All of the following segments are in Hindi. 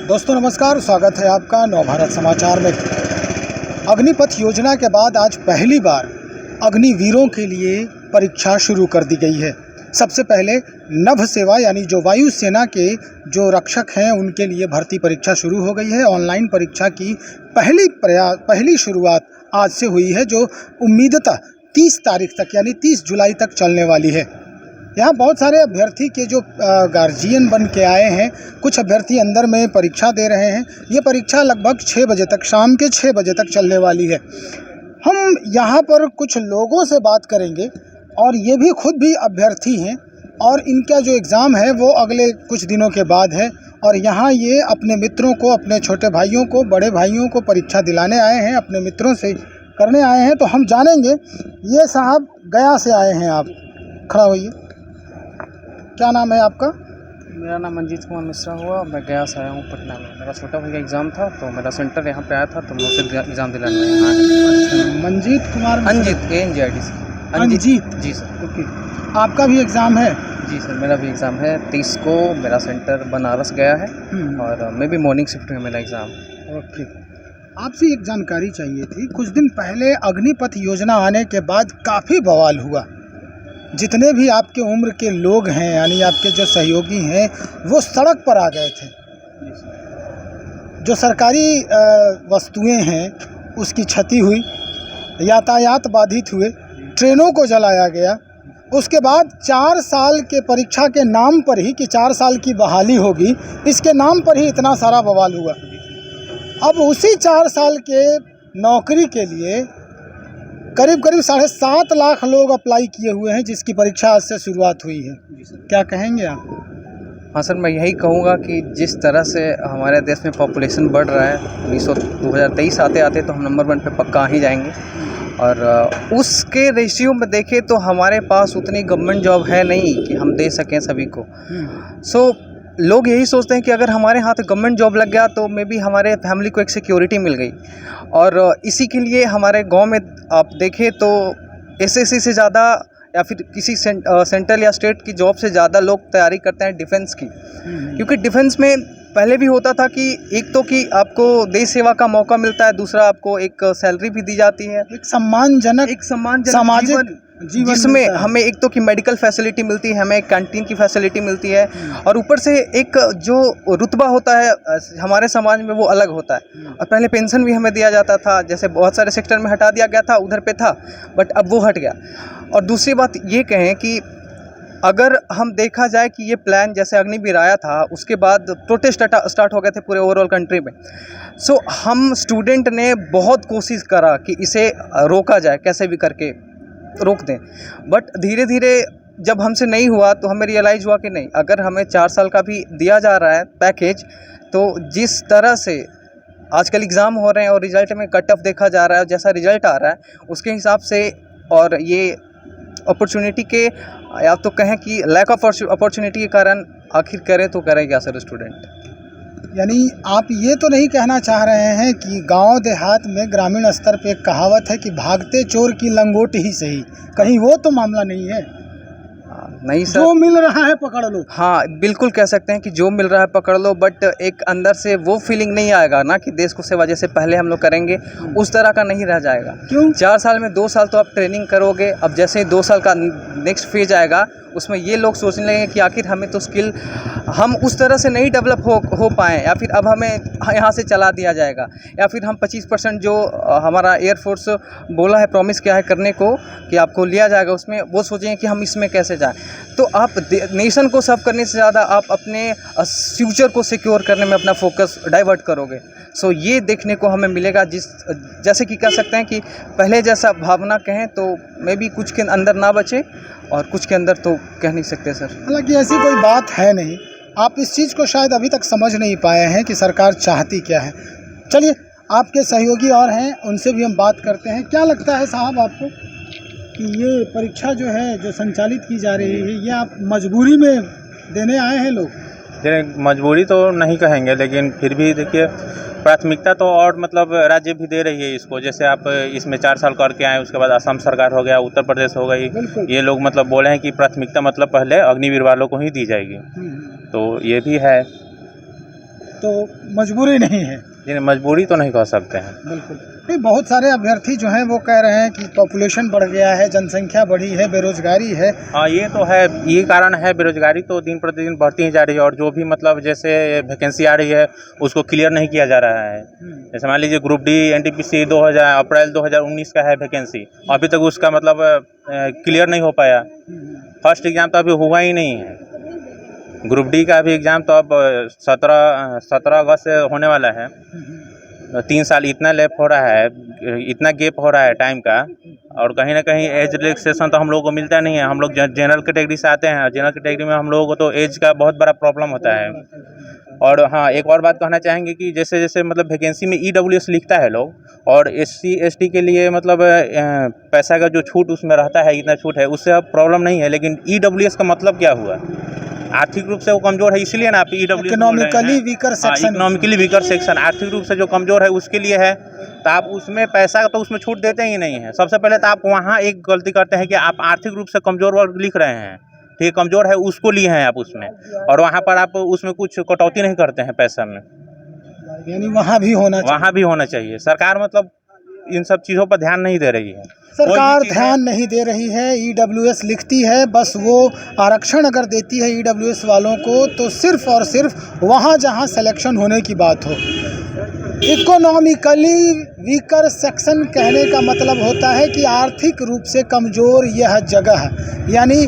दोस्तों नमस्कार, स्वागत है आपका नवभारत समाचार में। अग्निपथ योजना के बाद आज पहली बार अग्निवीरों के लिए परीक्षा शुरू कर दी गई है। सबसे पहले नभ सेवा यानी जो वायुसेना के जो रक्षक हैं उनके लिए भर्ती परीक्षा शुरू हो गई है। ऑनलाइन परीक्षा की पहली शुरुआत आज से हुई है, जो उम्मीदतः 30 तारीख तक यानी 30 जुलाई तक चलने वाली है। यहाँ बहुत सारे अभ्यर्थी के जो गार्जियन बन के आए हैं, कुछ अभ्यर्थी अंदर में परीक्षा दे रहे हैं। ये परीक्षा लगभग 6 बजे तक, शाम के 6 बजे तक चलने वाली है। हम यहाँ पर कुछ लोगों से बात करेंगे और ये भी खुद भी अभ्यर्थी हैं और इनका जो एग्ज़ाम है वो अगले कुछ दिनों के बाद है। और यहाँ ये अपने मित्रों को, अपने छोटे भाइयों को, बड़े भाइयों को परीक्षा दिलाने आए हैं, अपने मित्रों से करने आए हैं। तो हम जानेंगे। ये साहब गया से आए हैं, आप खड़ा होइए। क्या नाम है आपका? मेरा नाम मंजीत कुमार मिश्रा हुआ। मैं गया से आया हूँ पटना में। मेरा छोटा भाई का एग्ज़ाम था तो मेरा सेंटर यहाँ पे आया था, तो मैं उसे एग्ज़ाम दिलाने आया। अच्छा, मंजीत कुमार अंजित ANJIT से। अंजित जी सर। ओके, आपका भी एग्ज़ाम है? जी सर, मेरा भी एग्ज़ाम है। 30 को मेरा सेंटर बनारस गया है और मैं भी मॉर्निंग शिफ्ट में मेरा एग्ज़ाम। ओके, आपसे एक जानकारी चाहिए थी। कुछ दिन पहले अग्निपथ योजना आने के बाद काफ़ी बवाल हुआ। जितने भी आपके उम्र के लोग हैं यानी आपके जो सहयोगी हैं वो सड़क पर आ गए थे। जो सरकारी वस्तुएं हैं उसकी क्षति हुई, यातायात बाधित हुए, ट्रेनों को जलाया गया। उसके बाद 4 साल के परीक्षा के नाम पर ही कि 4 साल की बहाली होगी, इसके नाम पर ही इतना सारा बवाल हुआ। अब उसी 4 साल के नौकरी के लिए करीब 7.5 लाख लोग अप्लाई किए हुए हैं, जिसकी परीक्षा आज से शुरुआत हुई है। क्या कहेंगे आप? हाँ सर, मैं यही कहूँगा कि जिस तरह से हमारे देश में पॉपुलेशन बढ़ रहा है, 2023 आते आते तो हम नंबर 1 पे पक्का आ ही जाएंगे। और उसके रेशियो में देखें तो हमारे पास उतनी गवर्नमेंट जॉब है नहीं कि हम दे सकें सभी को। सो लोग यही सोचते हैं कि अगर हमारे हाथ गवर्नमेंट जॉब लग गया तो मे बी हमारे फैमिली को एक सिक्योरिटी मिल गई। और इसी के लिए हमारे गांव में आप देखें तो SSC से ज़्यादा या फिर किसी सेंट्रल या स्टेट की जॉब से ज़्यादा लोग तैयारी करते हैं डिफेंस की। क्योंकि डिफेंस में पहले भी होता था कि एक तो कि आपको देश सेवा का मौका मिलता है, दूसरा आपको एक सैलरी भी दी जाती है, एक सम्मानजनक सामाजिक जीवन जिसमें हमें एक तो कि मेडिकल फैसिलिटी मिलती है, हमें कैंटीन की फैसिलिटी मिलती है, और ऊपर से एक जो रुतबा होता है हमारे समाज में वो अलग होता है। और पहले पेंशन भी हमें दिया जाता था, जैसे बहुत सारे सेक्टर में हटा दिया गया था, उधर पे था, बट अब वो हट गया। और दूसरी बात ये कहें कि अगर हम देखा जाए कि ये प्लान जैसे अग्निवीर आया था, उसके बाद प्रोटेस्ट स्टार्ट हो गए थे पूरे ओवरऑल कंट्री में। सो हम स्टूडेंट ने बहुत कोशिश करा कि इसे रोका जाए, कैसे भी करके रोक दें। बट धीरे धीरे जब हमसे नहीं हुआ तो हमें रियलाइज़ हुआ कि नहीं, अगर हमें 4 साल का भी दिया जा रहा है पैकेज, तो जिस तरह से आजकल एग्ज़ाम हो रहे हैं और रिज़ल्ट में कट ऑफ देखा जा रहा है, जैसा रिज़ल्ट आ रहा है उसके हिसाब से, और ये अपॉर्चुनिटी के या तो कहें कि लैक ऑफ अपॉर्चुनिटी के कारण आखिर करें तो करें क्या सर स्टूडेंट। यानी आप ये तो नहीं कहना चाह रहे हैं कि गांव देहात में ग्रामीण स्तर पे एक कहावत है कि भागते चोर की लंगोट ही सही, कहीं वो तो मामला नहीं है? नहीं सर, जो मिल रहा है पकड़ लो। हाँ बिल्कुल कह सकते हैं कि जो मिल रहा है पकड़ लो, बट एक अंदर से वो फीलिंग नहीं आएगा ना कि देश को सेवा जैसे पहले हम लोग करेंगे उस तरह का नहीं रह जाएगा। क्यों? 4 साल में 2 साल तो आप ट्रेनिंग करोगे, अब जैसे 2 साल का नेक्स्ट फेज आएगा उसमें ये लोग सोचने लगेंगे कि आखिर हमें तो स्किल हम उस तरह से नहीं डेवलप हो पाएँ, या फिर अब हमें यहाँ से चला दिया जाएगा, या फिर हम 25% जो हमारा एयरफोर्स बोला है, प्रॉमिस किया है करने को कि आपको लिया जाएगा, उसमें वो सोचेंगे कि हम इसमें कैसे जाएं। तो आप नेशन को सर्व करने से ज़्यादा आप अपने फ्यूचर को सिक्योर करने में अपना फोकस डाइवर्ट करोगे। सो ये देखने को हमें मिलेगा, जैसे कि कह सकते हैं कि पहले जैसा भावना कहें तो मे बी कुछ के अंदर ना बचे और कुछ के अंदर तो कह नहीं सकते सर। हालांकि ऐसी कोई बात है नहीं, आप इस चीज़ को शायद अभी तक समझ नहीं पाए हैं कि सरकार चाहती क्या है। चलिए, आपके सहयोगी और हैं, उनसे भी हम बात करते हैं। क्या लगता है साहब आपको कि ये परीक्षा जो है, जो संचालित की जा रही है, ये आप मजबूरी में देने आए हैं लोग? मजबूरी तो नहीं कहेंगे, लेकिन फिर भी देखिए प्राथमिकता तो और मतलब राज्य भी दे रही है इसको। जैसे आप इसमें 4 साल करके आए, उसके बाद असम सरकार हो गया, उत्तर प्रदेश हो गई, ये लोग मतलब बोले हैं कि प्राथमिकता मतलब पहले अग्निवीर वालों को ही दी जाएगी, तो ये भी है। तो मजबूरी नहीं है। जिन्हें मजबूरी तो नहीं कह सकते हैं। बिल्कुल नहीं, बहुत सारे अभ्यर्थी जो हैं वो कह रहे हैं कि पॉपुलेशन बढ़ गया है, जनसंख्या बढ़ी है, बेरोजगारी है। हाँ, ये तो है, ये कारण है। बेरोजगारी तो दिन प्रतिदिन बढ़ती ही जा रही है और जो भी मतलब जैसे वैकेंसी आ रही है उसको क्लियर नहीं किया जा रहा है। जैसे मान लीजिए ग्रुप डी एनटीपीसी 2000 अप्रैल 2019 का है वैकेंसी, अभी तक उसका मतलब क्लियर नहीं हो पाया। फर्स्ट एग्ज़ाम तो अभी हुआ ही नहीं है। ग्रुप डी का भी एग्ज़ाम तो अब 17 अगस्त से होने वाला है। 3 साल इतना लेप हो रहा है, इतना गैप हो रहा है टाइम का, और कहीं ना कहीं एज रिलैक्सेशन तो हम लोगों को मिलता नहीं है। हम लोग जनरल कैटेगरी से आते हैं, जनरल कैटेगरी में हम लोगों को तो एज का बहुत बड़ा प्रॉब्लम होता है। और हाँ, एक और बात कहना चाहेंगे कि जैसे जैसे मतलब वैकेंसी में EWS लिखता है लोग, और SC ST के लिए मतलब पैसा का जो छूट उसमें रहता है, इतना छूट है, उससे अब प्रॉब्लम नहीं है। लेकिन EWS का मतलब क्या हुआ? आर्थिक रूप से वो कमजोर है, इसलिए ना आप EWS economically weaker section. Economically weaker section, आर्थिक रूप से जो कमजोर है उसके लिए है। तो आप उसमें पैसा तो उसमें छूट देते ही नहीं है। सबसे पहले तो आप वहाँ एक गलती करते हैं कि आप आर्थिक रूप से कमजोर वर्ग लिख रहे हैं, ठीक है, कमजोर है उसको लिए हैं आप उसमें, और वहाँ पर आप उसमें कुछ कटौती नहीं करते हैं पैसा में। यानी वहाँ भी होना चाहिए। सरकार मतलब इन सब चीज़ों पर ध्यान नहीं दे रही है। सरकार ध्यान नहीं दे रही है। EWS लिखती है, बस वो आरक्षण अगर देती है EWS वालों को तो सिर्फ और सिर्फ वहाँ जहाँ सिलेक्शन होने की बात हो। इकोनॉमिकली वीकर सेक्शन कहने का मतलब होता है कि आर्थिक रूप से कमज़ोर यह जगह है, यानी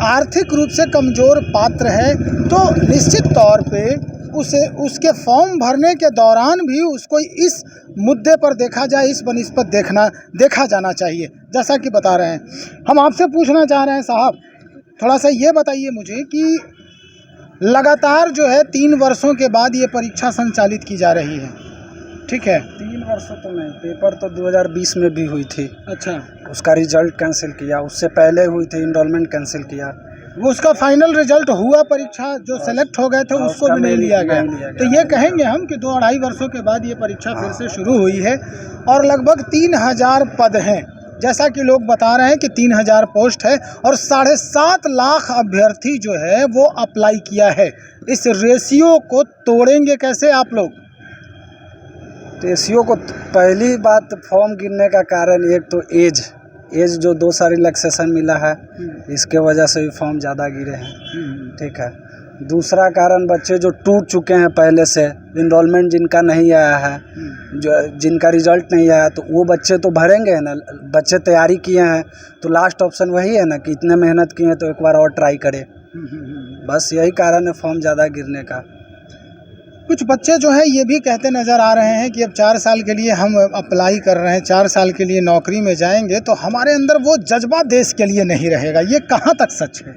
आर्थिक रूप से कमज़ोर पात्र है, तो निश्चित तौर पे उसके फॉर्म भरने के दौरान भी उसको इस मुद्दे पर देखा जाए, इस बनिस्बत देखा जाना चाहिए, जैसा कि बता रहे हैं। हम आपसे पूछना चाह रहे हैं साहब, थोड़ा सा ये बताइए मुझे कि लगातार जो है 3 वर्षों के बाद ये परीक्षा संचालित की जा रही है, ठीक है? 3 वर्षों तो नहीं, पेपर तो 2020 में भी हुई थी। अच्छा, उसका उसका रिजल्ट कैंसिल किया, उससे पहले हुई थी, इनरोलमेंट कैंसिल किया। वो उसका फाइनल रिजल्ट हुआ, परीक्षा जो सेलेक्ट हो गए थे उसको भी नहीं लिया गया। तो ये कहेंगे हम कि 2-2.5 वर्षों के बाद ये परीक्षा फिर से शुरू हुई है और लगभग 3000 पद हैं, जैसा कि लोग बता रहे हैं कि 3000 पोस्ट है और 7.5 लाख अभ्यर्थी जो है वो अप्लाई किया है। इस रेशियो को तोड़ेंगे कैसे आप लोग? रेशियो को पहली बात फॉर्म गिरने का कारण एक तो एज जो 2 साल रिलैक्सेशन मिला है, इसके वजह से भी फॉर्म ज़्यादा गिरे हैं, ठीक है। दूसरा कारण बच्चे जो टूट चुके हैं पहले से, इनरोलमेंट जिनका नहीं आया है, जो जिनका रिजल्ट नहीं आया, तो वो बच्चे तो भरेंगे ना। बच्चे तैयारी किए हैं तो लास्ट ऑप्शन वही है ना कि इतने मेहनत किए हैं तो एक बार और ट्राई करें। बस यही कारण है फॉर्म ज़्यादा गिरने का। कुछ बच्चे जो हैं ये भी कहते नज़र आ रहे हैं कि अब 4 साल के लिए हम अप्लाई कर रहे हैं, 4 साल के लिए नौकरी में जाएंगे तो हमारे अंदर वो जज्बा देश के लिए नहीं रहेगा। ये कहाँ तक सच है?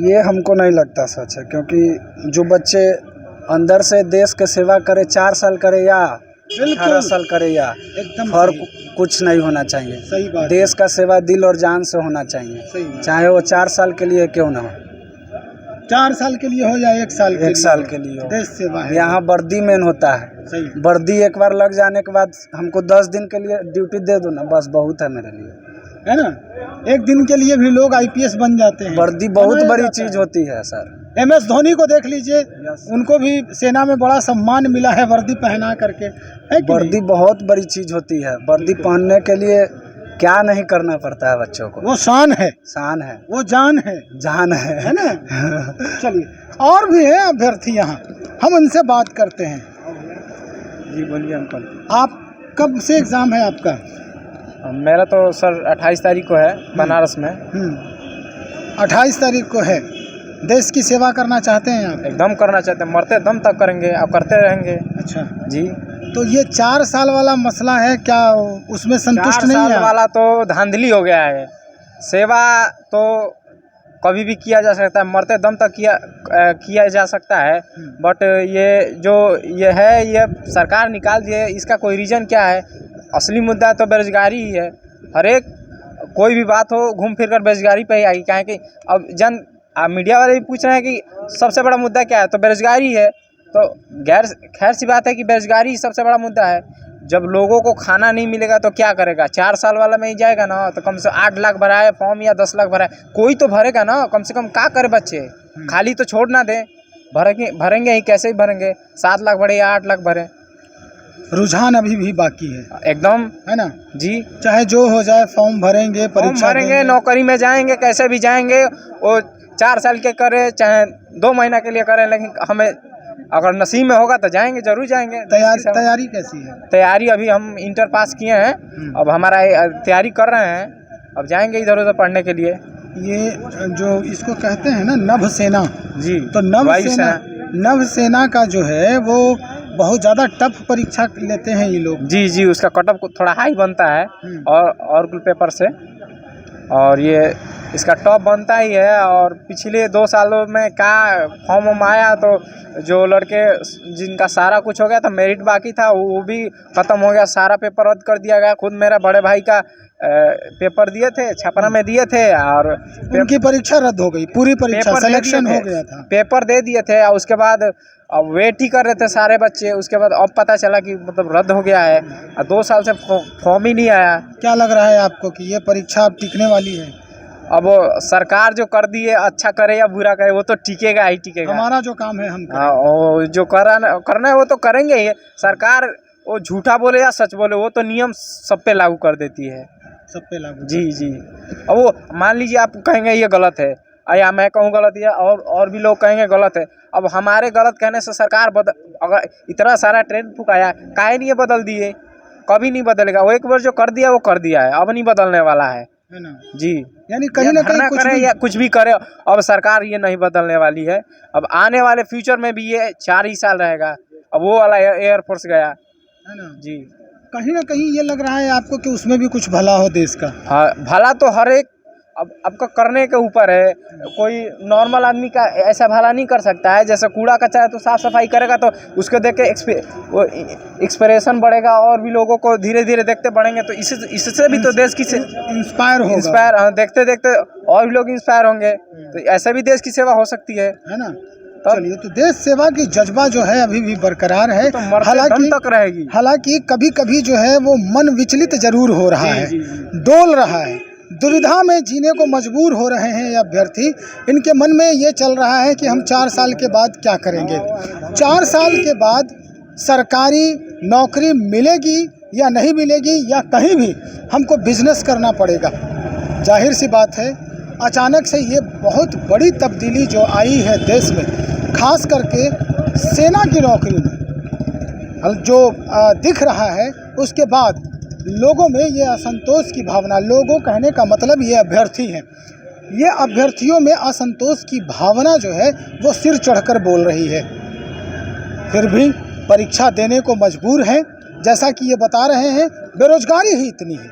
ये हमको नहीं लगता सच है, क्योंकि जो बच्चे अंदर से देश के सेवा करे, 4 साल करे या 18 साल करे, या एकदम फर्क कुछ नहीं होना चाहिए। सही बात। देश का सेवा दिल और जान से होना चाहिए, सही, चाहे वो 4 साल के लिए क्यों ना हो, 4 साल के लिए हो या 1 साल के लिए, 1 साल के लिए हो। देश सेवा है। यहाँ वर्दी मेन होता है। सही। वर्दी एक बार लग जाने के बाद हमको 10 दिन के लिए ड्यूटी दे दो ना, बस बहुत है मेरे लिए, है ना? 1 दिन के लिए भी लोग IPS बन जाते हैं। वर्दी बहुत बड़ी चीज़ होती है सर। MS धोनी को देख लीजिए, उनको भी सेना में बड़ा सम्मान मिला है वर्दी पहना करके, है कि वर्दी बहुत बड़ी चीज़ होती है। वर्दी पहनने के लिए क्या नहीं करना पड़ता है बच्चों को। वो शान है, शान है, वो जान है, जान है ना? चलिए, और भी हैं अभ्यर्थी यहाँ, हम उनसे बात करते हैं। जी बोलिए अंकल। आप कब से एग्ज़ाम है आपका? मेरा तो सर 28 तारीख को है, बनारस में। 28 तारीख को है। देश की सेवा करना चाहते हैं आप? एकदम करना चाहते हैं, मरते दम तक करेंगे, अब करते रहेंगे। अच्छा जी। तो ये 4 साल वाला मसला है, क्या उसमें संतुष्ट नहीं है? 4 साल वाला तो धांधली हो गया है। सेवा तो कभी भी किया जा सकता है, मरते दम तक किया जा सकता है, बट ये है, ये सरकार निकाल दिए, इसका कोई रीज़न क्या है? असली मुद्दा तो बेरोजगारी ही है। हर एक कोई भी बात हो घूम फिर कर बेरोजगारी पे ही आएगी। क्या है कि अब मीडिया वाले भी पूछ रहे हैं कि सबसे बड़ा मुद्दा क्या है, तो बेरोजगारी है। तो खैर सी बात है कि बेरोजगारी सबसे बड़ा मुद्दा है। जब लोगों को खाना नहीं मिलेगा तो क्या करेगा? 4 साल वाला में ही जाएगा ना, तो कम से 8 लाख भराए फॉर्म या 10 लाख भराए, कोई तो भरेगा ना, कम से कम क्या करे बच्चे, खाली तो छोड़ ना दें। भरेंगे ही, कैसे ही भरेंगे। 7 लाख भरे या 8 लाख भरे, रुझान अभी भी बाकी है एकदम, है ना जी। चाहे जो हो जाए, फॉर्म भरेंगे, परीक्षा भरेंगे, देंगे। नौकरी में जाएंगे, कैसे भी जाएंगे, वो 4 साल के करे चाहे 2 महीना के लिए करें, लेकिन हमें अगर नसीब में होगा तो जाएंगे, जरूर जाएंगे। तैयारी कैसी है? तैयारी अभी हम इंटर पास किए हैं, अब हमारा तैयारी कर रहे हैं, अब जाएंगे इधर उधर पढ़ने के लिए। ये जो इसको कहते हैं ना नभ सेना, जी, तो नभ सेना का जो है वो बहुत ज़्यादा टफ परीक्षा लेते हैं ये लोग। जी जी, उसका कटअप थोड़ा हाई बनता है और कुल पेपर से, और ये इसका टॉप बनता ही है। और पिछले 2 सालों में क्या फॉर्म आया तो जो लड़के जिनका सारा कुछ हो गया था, मेरिट बाकी था, वो भी ख़त्म हो गया, सारा पेपर रद्द कर दिया गया। खुद मेरा बड़े भाई का पेपर दिए थे, छपरा में दिए थे, और उनकी परीक्षा रद्द हो गई, पूरी परीक्षा सिलेक्शन हो गया था, पेपर दे दिए थे, और उसके बाद अब वेट ही कर रहे थे सारे बच्चे। उसके बाद अब पता चला कि मतलब रद्द हो गया है, और 2 साल से फॉर्म ही नहीं आया। क्या लग रहा है आपको कि ये परीक्षा अब टिकने वाली है? अब वो सरकार जो कर दी है, अच्छा करे या बुरा करे, वो तो टिकेगा ही टिकेगा। हमारा जो काम है हम करें। हाँ, जो करना है वो तो करेंगे ही। सरकार वो झूठा बोले या सच बोले, वो तो नियम सब पे लागू कर देती है, सब पे लागू। जी जी। अब वो मान लीजिए आप कहेंगे ये गलत है, या मैं कहूँ गलत है, और भी लोग कहेंगे गलत है। अब हमारे गलत कहने से सरकार अगर इतना सारा ट्रेंड फुकाया, काहे नहीं ये बदल दिए? कभी नहीं बदलेगा। वो एक बार जो कर दिया वो कर दिया है, अब नहीं बदलने वाला है ना जी। यानी कहीं ना कहीं कुछ करे या कुछ भी करे, अब सरकार ये नहीं बदलने वाली है। अब आने वाले फ्यूचर में भी ये 4 ही साल रहेगा। अब वो वाला एयरफोर्स गया है ना जी। कहीं ना कहीं ये लग रहा है आपको कि उसमें भी कुछ भला हो देश का? हाँ, भला तो हर एक अब आपका करने के ऊपर है। कोई नॉर्मल आदमी का ऐसा भला नहीं कर सकता है। जैसे कूड़ा कचरा है तो साफ़ सफाई करेगा तो उसको देख के वो एक्सप्रेशन बढ़ेगा, और भी लोगों को धीरे धीरे देखते बढ़ेंगे, तो इससे भी तो देश की इंस्पायर देखते देखते और भी लोग इंस्पायर होंगे, तो ऐसे भी देश की सेवा हो सकती है ना। चलिए, तो देश सेवा की जज्बा जो है अभी भी बरकरार है, तो हालांकि तक रहेगी। हालांकि कभी कभी जो है वो मन विचलित जरूर हो रहा है, डोल रहा है, दुविधा में जीने को मजबूर हो रहे हैं ये अभ्यर्थी। इनके मन में ये चल रहा है कि हम 4 साल के बाद क्या करेंगे, 4 साल के बाद सरकारी नौकरी मिलेगी या नहीं मिलेगी, या कहीं भी हमको बिजनेस करना पड़ेगा। जाहिर सी बात है, अचानक से ये बहुत बड़ी तब्दीली जो आई है देश में, खास करके सेना की नौकरी में जो दिख रहा है, उसके बाद लोगों में ये असंतोष की भावना, लोगों कहने का मतलब ये अभ्यर्थी हैं, ये अभ्यर्थियों में असंतोष की भावना जो है वो सिर चढ़कर बोल रही है। फिर भी परीक्षा देने को मजबूर हैं, जैसा कि ये बता रहे हैं, बेरोजगारी ही इतनी है।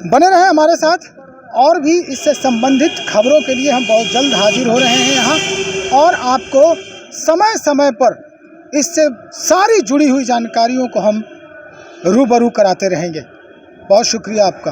बने रहें हमारे साथ, और भी इससे संबंधित खबरों के लिए हम बहुत जल्द हाजिर हो रहे हैं यहाँ, और आपको समय समय पर इससे सारी जुड़ी हुई जानकारियों को हम रूबरू कराते रहेंगे। बहुत शुक्रिया आपका।